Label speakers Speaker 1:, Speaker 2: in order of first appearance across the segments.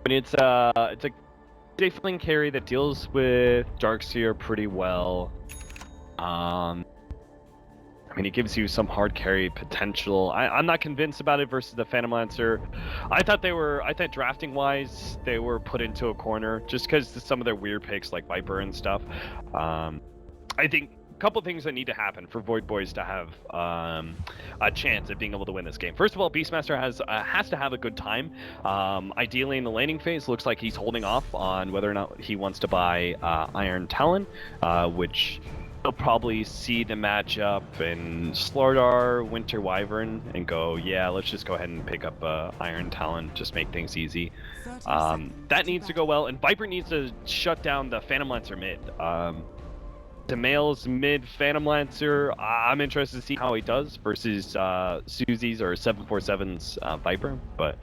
Speaker 1: I mean, it's a Safling carry that deals with Darkseer pretty well. I mean, it gives you some hard carry potential. I'm not convinced about it versus the Phantom Lancer. I thought drafting-wise, they were put into a corner just because some of their weird picks like Viper and stuff. I think a couple things that need to happen for Void Boys to have a chance at being able to win this game. First of all, Beastmaster has to have a good time. Ideally, in the laning phase, looks like he's holding off on whether or not he wants to buy Iron Talon, which... He'll probably see the matchup in Slardar, Winter Wyvern, and go, yeah, let's just go ahead and pick up Iron Talon, just make things easy. That needs to go well, and Viper needs to shut down the Phantom Lancer mid. SumaiL's mid Phantom Lancer, I'm interested to see how he does versus Susie's or 747's Viper, but...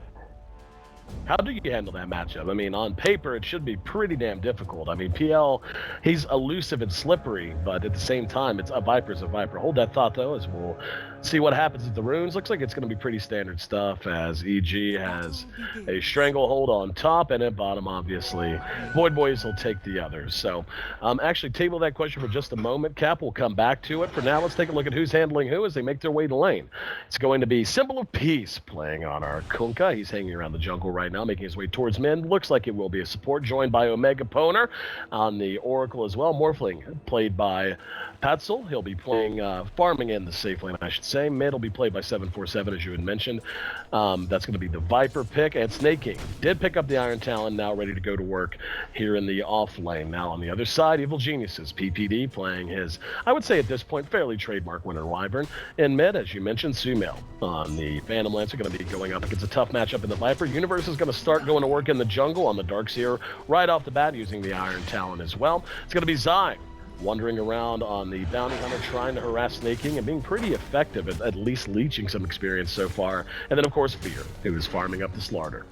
Speaker 2: How do you handle that matchup? I mean, on paper, it should be pretty damn difficult. I mean, PL, he's elusive and slippery, but at the same time, it's a Viper's a Viper. Hold that thought, though, as we'll see what happens with the runes. Looks like it's going to be pretty standard stuff, as EG has a stranglehold on top and at bottom, obviously. Void Boys will take the others. So, actually, table that question for just a moment. Cap will come back to it. For now, let's take a look at who's handling who as they make their way to lane. It's going to be Symbol of Peace playing on our Kunkka. He's hanging around the jungle right now, making his way towards mid. Looks like it will be a support, joined by OmegaPwner on the Oracle as well. Morphling, played by PatSoul. He'll be playing, farming in the safe lane, I should say. Mid will be played by 747, as you had mentioned. That's going to be the Viper pick. And Sneyking did pick up the Iron Talon, now ready to go to work here in the off lane. Now on the other side, Evil Geniuses, PPD, playing his, I would say at this point, fairly trademark Winter Wyvern. In mid, as you mentioned, SumaiL on the Phantom Lancer, going to be going up against a tough matchup in the Viper. Universe is going to start going to work in the jungle on the Darkseer right off the bat, using the Iron Talon as well. It's going to be Zai wandering around on the Bounty Hunter, trying to harass Sneyking and being pretty effective at least leeching some experience so far. And then, of course, Fear, who is farming up the Slardar.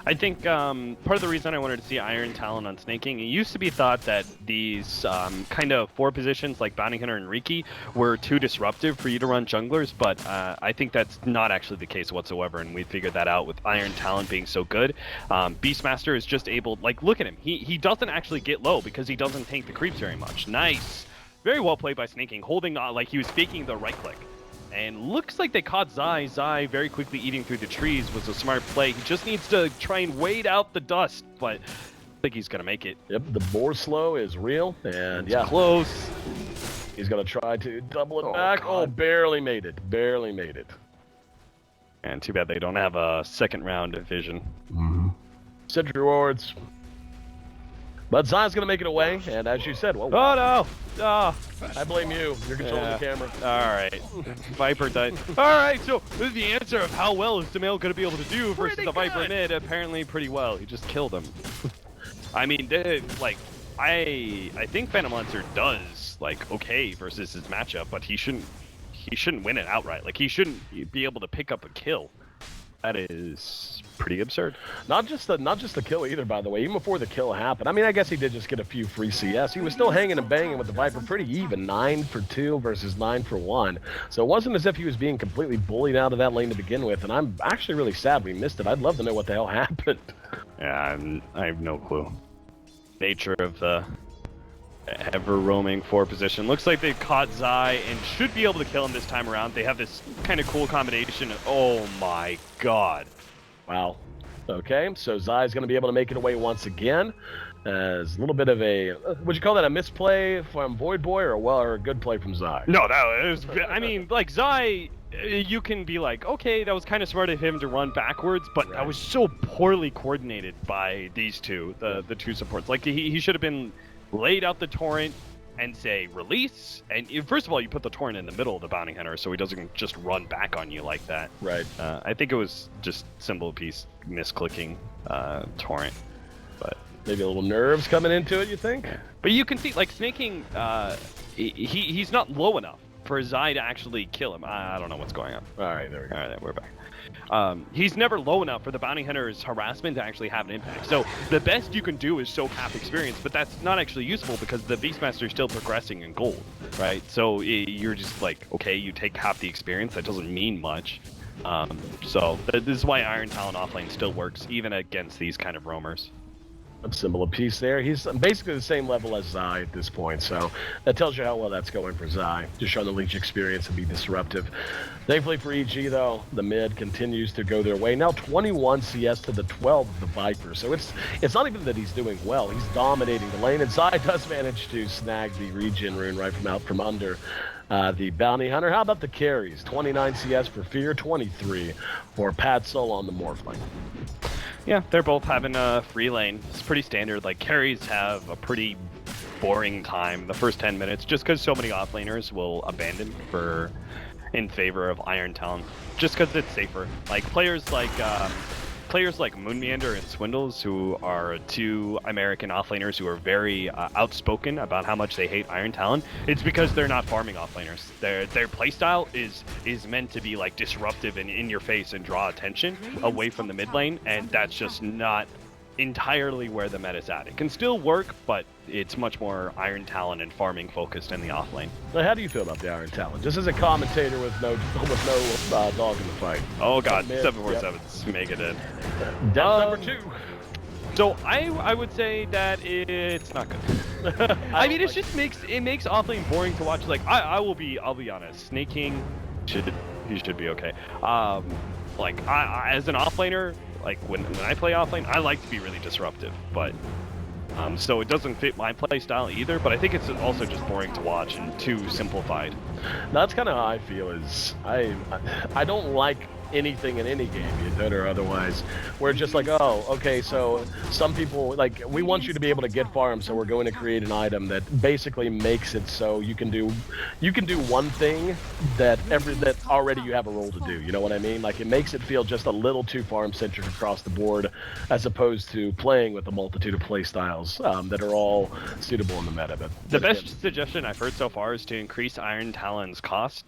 Speaker 1: I think part of the reason I wanted to see Iron Talon on Sneyking, it used to be thought that these kind of 4 positions like Bounty Hunter and Riki were too disruptive for you to run junglers, but I think that's not actually the case whatsoever, and we figured that out with Iron Talon being so good. Beastmaster is just able, like, look at him. He doesn't actually get low because he doesn't tank the creeps very much. Nice. Very well played by Sneyking, holding on like he was faking the right click. And looks like they caught Zai. Zai very quickly eating through the trees was a smart play. He just needs to try and wait out the dust, but I think he's going to make it.
Speaker 2: Yep, the boar slow is real, and
Speaker 1: it's close.
Speaker 2: He's going to try to double it back. God. Oh, barely made it. Barely made it.
Speaker 1: And too bad they don't have a second round of vision.
Speaker 2: Mm-hmm. Sentry wards. But Zai's going to make it away, and as you said, well,
Speaker 1: oh no! Oh.
Speaker 2: I blame you. You're controlling the camera.
Speaker 1: Alright. Viper died. Alright, so this is the answer of how well is SumaiL going to be able to do versus the Viper mid. Apparently pretty well. He just killed him. I mean, like, I think Phantom Lancer does, like, okay versus his matchup, but he shouldn't win it outright. Like, he shouldn't be able to pick up a kill. That is pretty absurd.
Speaker 2: Not just the kill either, by the way. Even before the kill happened, I mean, I guess he did just get a few free CS. He was still hanging and banging with the Viper pretty even, 9 for 2 versus 9 for 1. So it wasn't as if he was being completely bullied out of that lane to begin with. And I'm actually really sad we missed it. I'd love to know what the hell happened.
Speaker 1: Yeah, I have no clue. Nature of the ever roaming 4 position. Looks like they've caught Zai and should be able to kill him this time around. They have this kind of cool combination. Oh my god.
Speaker 2: Wow. Okay, so Zai's going to be able to make it away once again. As a little bit of a, would you call that a misplay from Void Boy or a good play from Zai?
Speaker 1: No, that was, I mean, like, Zai, you can be like, okay, that was kind of smart of him to run backwards, but that was so poorly coordinated by these two, the two supports. Like, he should have been laid out the torrent and say release, and first of all, you put the torrent in the middle of the Bounty Hunter so he doesn't just run back on you like that.
Speaker 2: Right.
Speaker 1: I think it was just Symbol Piece misclicking torrent, but
Speaker 2: maybe a little nerves coming into it, you think?
Speaker 1: But you can see, like, Sneyking, he's not low enough for Zai to actually kill him. I don't know what's going on.
Speaker 2: All right, there we go.
Speaker 1: All right, we're back. He's never low enough for the Bounty Hunter's harassment to actually have an impact. So the best you can do is soak half experience, but that's not actually useful because the Beastmaster is still progressing in gold, right? So you're just like, okay, you take half the experience. That doesn't mean much. So this is why Iron Talon offlane still works, even against these kind of roamers.
Speaker 2: A symbol of peace there. He's basically the same level as Zai at this point, so that tells you how well that's going for Zai. Just showing the Leech experience and be disruptive. Thankfully for EG, though, the mid continues to go their way. Now 21 CS to the 12 of the Viper, so it's not even that he's doing well. He's dominating the lane, and Zai does manage to snag the regen rune right from out from under the Bounty Hunter. How about the carries? 29 CS for Fear, 23 for PatSoul on the Morphling.
Speaker 1: Yeah, they're both having a free lane. It's pretty standard. Like, carries have a pretty boring time the first 10 minutes just because so many offlaners will abandon in favor of Iron Talon, just because it's safer. Like, players like Moon Meander and Swindles, who are two American offlaners who are very outspoken about how much they hate Iron Talon, it's because they're not farming offlaners. Their playstyle is meant to be like disruptive and in your face and draw attention away from the mid lane, and that's just not entirely where the meta's at. It can still work, but it's much more Iron Talon and farming focused in the offlane.
Speaker 2: Now, how do you feel about the Iron Talon? Just as a commentator with no dog in the fight.
Speaker 1: Oh god, 747's mega dead.
Speaker 2: Death number 2.
Speaker 1: So I would say that it's not good. I mean, it makes offlane boring to watch. Like I'll be honest, Sneyking should be okay. Like I as an offlaner, like when I play offlane, I like to be really disruptive, but so it doesn't fit my play style either. But I think it's also just boring to watch and too simplified.
Speaker 2: That's kind of how I feel. Is I don't like anything in any game, good or otherwise, where it's just like, oh, okay, so some people, like, we want you to be able to get farm, so we're going to create an item that basically makes it so you can do one thing that already you have a role to do, you know what I mean? Like, it makes it feel just a little too farm-centric across the board, as opposed to playing with a multitude of play styles that are all suitable in the meta. But
Speaker 1: the best suggestion I've heard so far is to increase Iron Talon's cost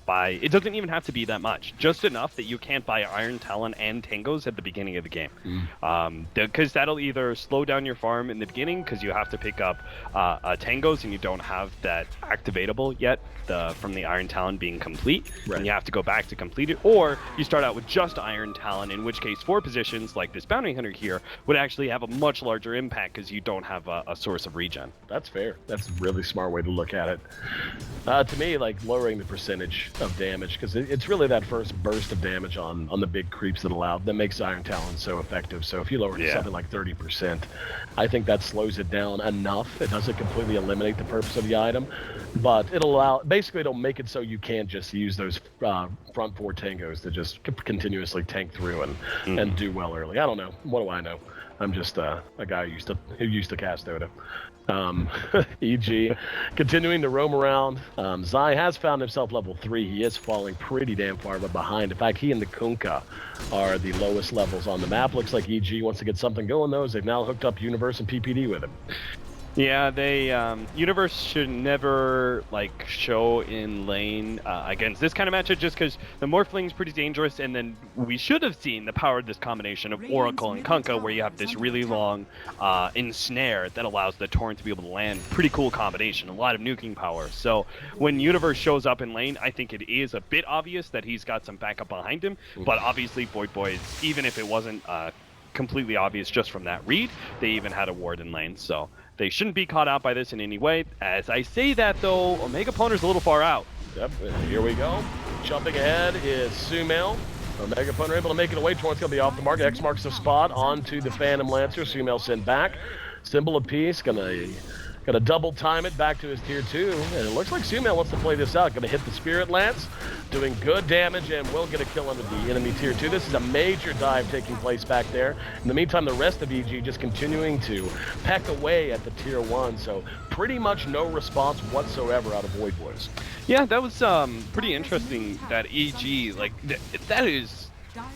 Speaker 1: by, it doesn't even have to be that much, just enough that you can't buy Iron Talon and Tangos at the beginning of the game. Because that'll either slow down your farm in the beginning because you have to pick up Tangos and you don't have that activatable yet from the Iron Talon being complete, right, and you have to go back to complete it, or you start out with just Iron Talon, in which case 4 positions like this Bounty Hunter here would actually have a much larger impact because you don't have a source of regen.
Speaker 2: That's fair. That's a really smart way to look at it. To me, like lowering the percentage of damage, because it's really that first burst of damage on the big creeps that makes Iron Talon so effective. So if you lower it to something like 30%, I think that slows it down enough. It doesn't completely eliminate the purpose of the item, but it'll make it so you can't just use those front 4 Tangos to just continuously tank through and do well early. I don't know. What do I know? I'm just a guy who used to cast Dota. EG continuing to roam around. Zai has found himself level 3. He is falling pretty damn far behind. In fact, he and the Kunkka are the lowest levels on the map. Looks like EG wants to get something going, though, as they've now hooked up Universe and PPD with him.
Speaker 1: Yeah, they Universe should never like show in lane against this kind of matchup, just because the Morphling's pretty dangerous, and then we should have seen the power of this combination of Oracle and Kunkka, where you have this really long ensnare that allows the Torrent to be able to land. Pretty cool combination, a lot of nuking power. So when Universe shows up in lane, I think it is a bit obvious that he's got some backup behind him, but obviously Void Boys, even if it wasn't completely obvious just from that read, they even had a ward in lane, so they shouldn't be caught out by this in any way. As I say that, though, OmegaPwner's a little far out.
Speaker 2: Yep, here we go. Jumping ahead is SumaiL. OmegaPwner able to make it away. Torrent's going to be off the mark. X marks the spot onto the Phantom Lancer. SumaiL sent back. Symbol of Peace. Gonna double time it back to his tier 2. And it looks like SumaiL wants to play this out. Gonna hit the Spirit Lance. Doing good damage and will get a kill under the enemy tier 2. This is a major dive taking place back there. In the meantime, the rest of EG just continuing to peck away at the tier 1. So pretty much no response whatsoever out of Void Boys.
Speaker 1: Yeah, that was pretty interesting that EG, like, that is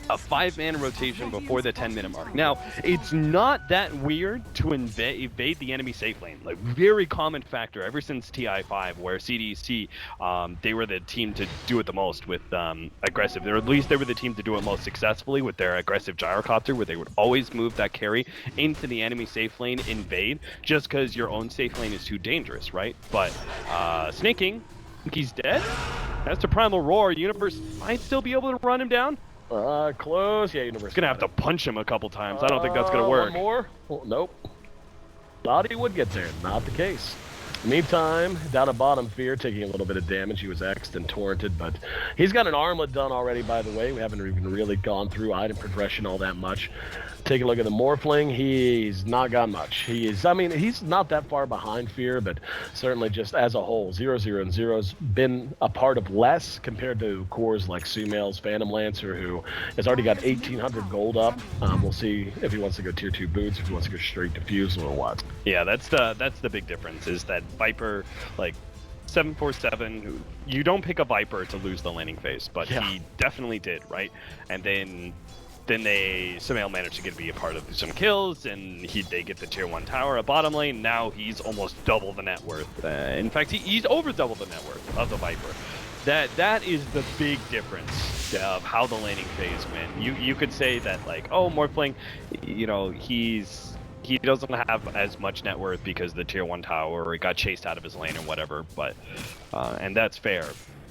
Speaker 1: a 5-man rotation before the 10-minute mark. Now, it's not that weird to evade the enemy safe lane. Like, very common factor ever since TI5, where CDC, they were the team to do it the most with aggressive, or at least they were the team to do it most successfully with their aggressive gyrocopter, where they would always move that carry into the enemy safe lane, invade, just because your own safe lane is too dangerous, right? But Sneyking think he's dead. That's the Primal Roar. Universe might still be able to run him down.
Speaker 2: Close. Yeah, Universe.
Speaker 1: Gonna have to punch him a couple times. I don't think that's gonna work.
Speaker 2: One more? Well, nope. Thought he would get there. Not the case. Meantime, down at bottom, Fear taking a little bit of damage. He was X'd and torrented, but he's got an armlet done already, by the way. We haven't even really gone through item progression all that much. Take a look at the Morphling. He's not got much. He's not that far behind Fear, but certainly just as a whole, 0-0 and 0's been a part of less compared to cores like SumaiL's Phantom Lancer, who has already got 1,800 gold up. We'll see if he wants to go tier 2 boots, if he wants to go straight Diffusal or what.
Speaker 1: Yeah, that's the big difference, is that Viper, like 747, you don't pick a Viper to lose the laning phase, but he definitely did, right? And then SumaiL managed to get to be a part of some kills, and they get the tier 1 tower at bottom lane. Now he's almost double the net worth. In fact, he's over double the net worth of the Viper. That is the big difference of how the laning phase went. You could say that, like, oh, Morphling, you know, he doesn't have as much net worth because the tier 1 tower, or he got chased out of his lane or whatever, but and that's fair.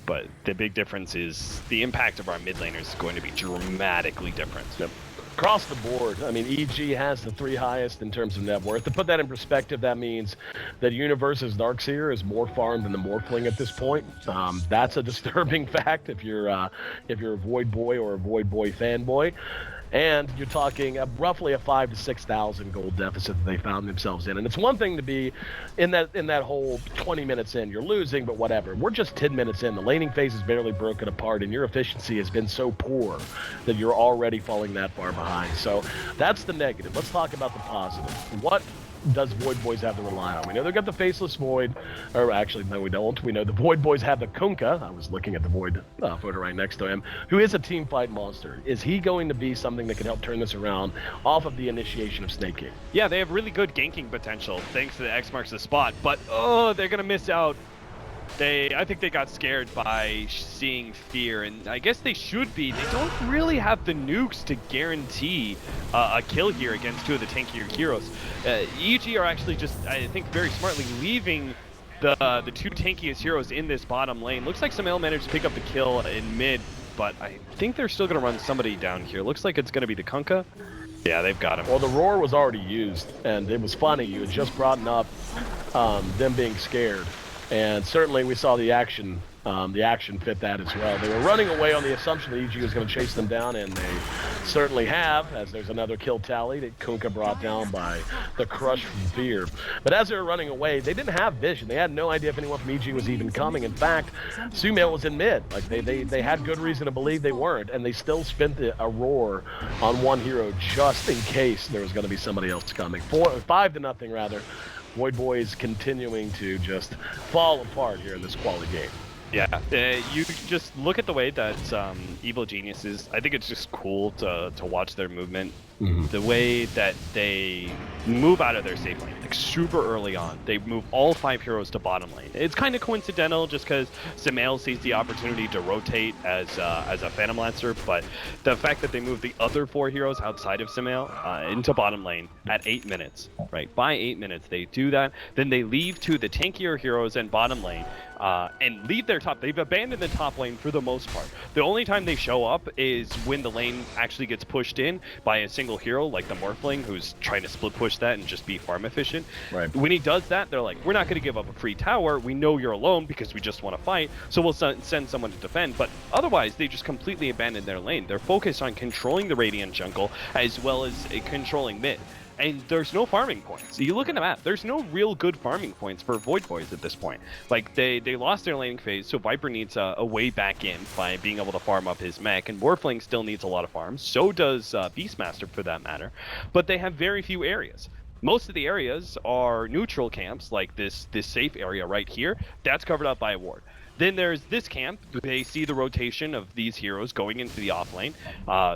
Speaker 1: But the big difference is the impact of our mid laners is going to be dramatically different.
Speaker 2: Yep. Across the board, I mean, EG has the 3 highest in terms of net worth. To put that in perspective, that means that Universe's Darkseer is more farmed than the Morphling at this point. That's a disturbing fact if you're a Void Boy or a Void Boy fanboy. And you're talking roughly a 5,000 to 6,000 gold deficit that they found themselves in. And it's one thing to be in that whole 20 minutes in, you're losing, but whatever. We're just 10 minutes in. The laning phase is barely broken apart, and your efficiency has been so poor that you're already falling that far behind. So that's the negative. Let's talk about the positive. What does Void Boys have to rely on? We know they've got the Faceless Void, or actually, no, we don't. We know the Void Boys have the Kunkka. I was looking at the Void photo right next to him, who is a team fight monster. Is he going to be something that can help turn this around off of the initiation of Sneyking?
Speaker 1: Yeah, they have really good ganking potential thanks to the X marks the spot, but oh, they're gonna miss out. I think they got scared by seeing Fear, and I guess they should be. They don't really have the nukes to guarantee a kill here against 2 of the tankier heroes. EG are actually just, I think, very smartly leaving the 2 tankiest heroes in this bottom lane. Looks like SumaiL managed to pick up the kill in mid, but I think they're still going to run somebody down here. Looks like it's going to be the Kunkka. Yeah, they've got him.
Speaker 2: Well, the Roar was already used, and it was funny. You had just brought up them being scared. And certainly we saw the action fit that as well. They were running away on the assumption that EG was going to chase them down, and they certainly have, as there's another kill tally that Kunkka brought down by the crush from Fear. But as they were running away, they didn't have vision. They had no idea if anyone from EG was even coming. In fact, SumaiL was in mid. Like they had good reason to believe they weren't, and they still spent a Roar on one hero just in case there was going to be somebody else coming. 5-0 rather. Void Boys continuing to just fall apart here in this quality game.
Speaker 1: Yeah, you just look at the way that Evil Geniuses, I think it's just cool to watch their movement. Mm-hmm. The way that they move out of their safe lane, like super early on. They move all 5 heroes to bottom lane. It's kind of coincidental just because SumaiL sees the opportunity to rotate as a Phantom Lancer, but the fact that they move the other 4 heroes outside of SumaiL into bottom lane at 8 minutes, right? By 8 minutes, they do that. Then they leave to the tankier heroes in bottom lane and leave their top. They've abandoned the top lane for the most part. The only time they show up is when the lane actually gets pushed in by a single hero, like the Morphling, who's trying to split push that and just be farm efficient.
Speaker 2: Right.
Speaker 1: When he does that, they're like, we're not going to give up a free tower. We know you're alone because we just want to fight, so we'll send someone to defend. But otherwise, they just completely abandon their lane. They're focused on controlling the Radiant jungle as well as controlling mid. And there's no farming points. You look at the map, there's no real good farming points for Void Boys at this point. Like, they lost their laning phase, so Viper needs a way back in by being able to farm up his mech, and Morphling still needs a lot of farms. So does Beastmaster, for that matter. But they have very few areas. Most of the areas are neutral camps, like this safe area right here. That's covered up by a ward. Then there's this camp. They see the rotation of these heroes going into the off lane,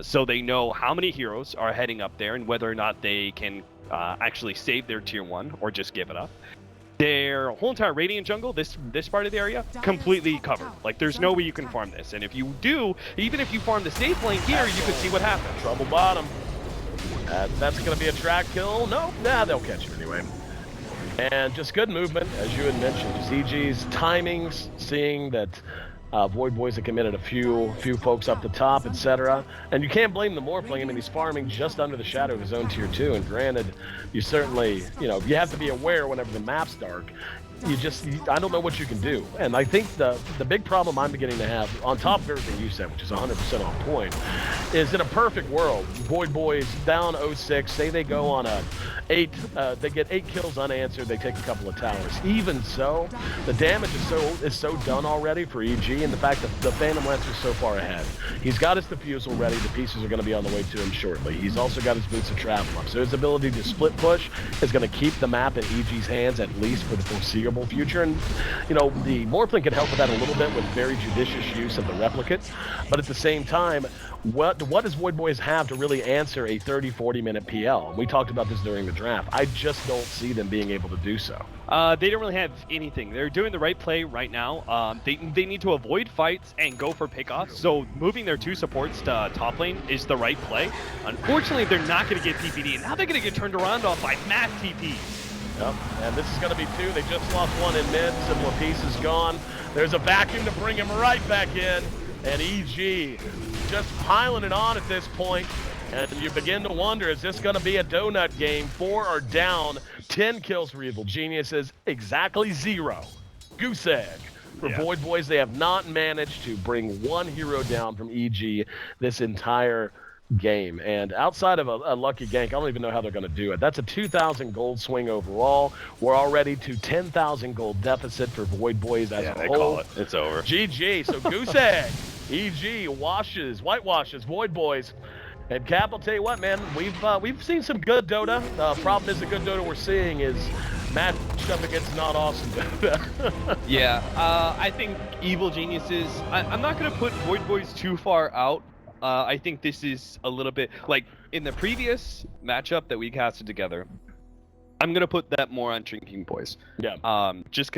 Speaker 1: so they know how many heroes are heading up there and whether or not they can actually save their tier 1 or just give it up. Their whole entire Radiant jungle, this part of the area, completely covered. Like, there's no way you can farm this. And if you do, even if you farm the safe lane here, you can see what happens.
Speaker 2: Trouble bottom. That's going to be a track kill. No, they'll catch him anyway. And just good movement, as you had mentioned. ZG's timings, seeing that Void Boys have committed a few folks up the top, etc. And you can't blame the Morphling. I mean, he's farming just under the shadow of his own tier 2. And granted, you certainly, you have to be aware whenever the map's dark. I don't know what you can do. And I think the big problem I'm beginning to have, on top of everything you said, which is 100% on point, is in a perfect world, Void Boys down 0-6, say they go on they get 8 kills unanswered, they take a couple of towers. Even so, the damage is so done already for EG, and the fact that the Phantom Lancer is so far ahead. He's got his diffusal ready, the pieces are going to be on the way to him shortly. He's also got his boots of travel up, so his ability to split push is going to keep the map in EG's hands, at least for the foreseeable future. And the Morphling can help with that a little bit with very judicious use of the replicate, but at the same time, what does Void Boys have to really answer a 30-40 minute PL? We talked about this during the draft. I just don't see them being able to do so.
Speaker 1: They don't really have anything. They're doing the right play right now. They need to avoid fights and go for pickoffs. So moving their 2 supports to top lane is the right play. Unfortunately, they're not going to get TPD, and now they're going to get turned around on by mass TPs.
Speaker 2: Yep, and this is going to be 2. They just lost 1 in mid. Similar piece is gone. There's a vacuum to bring him right back in. And EG just piling it on at this point. And you begin to wonder, is this going to be a donut game? 4 are down. 10 kills for Evil Geniuses. Exactly 0. Goose egg. For Void Boys, they have not managed to bring 1 hero down from EG this entire game. And outside of a lucky gank, I don't even know how they're going to do it. That's a 2,000 gold swing overall. We're already to 10,000 gold deficit for Void Boys as a whole.
Speaker 1: They call it. It's over.
Speaker 2: GG. So goose egg. EG whitewashes Void Boys. And Cap, I'll tell you what, man, we've seen some good Dota. The problem is the good Dota we're seeing is matched up against not awesome Dota.
Speaker 1: Yeah, I think Evil Geniuses, I'm not going to put Void Boys too far out. I think this is a little bit like in the previous matchup that we casted together. I'm going to put that more on Drinking Boys.
Speaker 2: Yeah.
Speaker 1: Just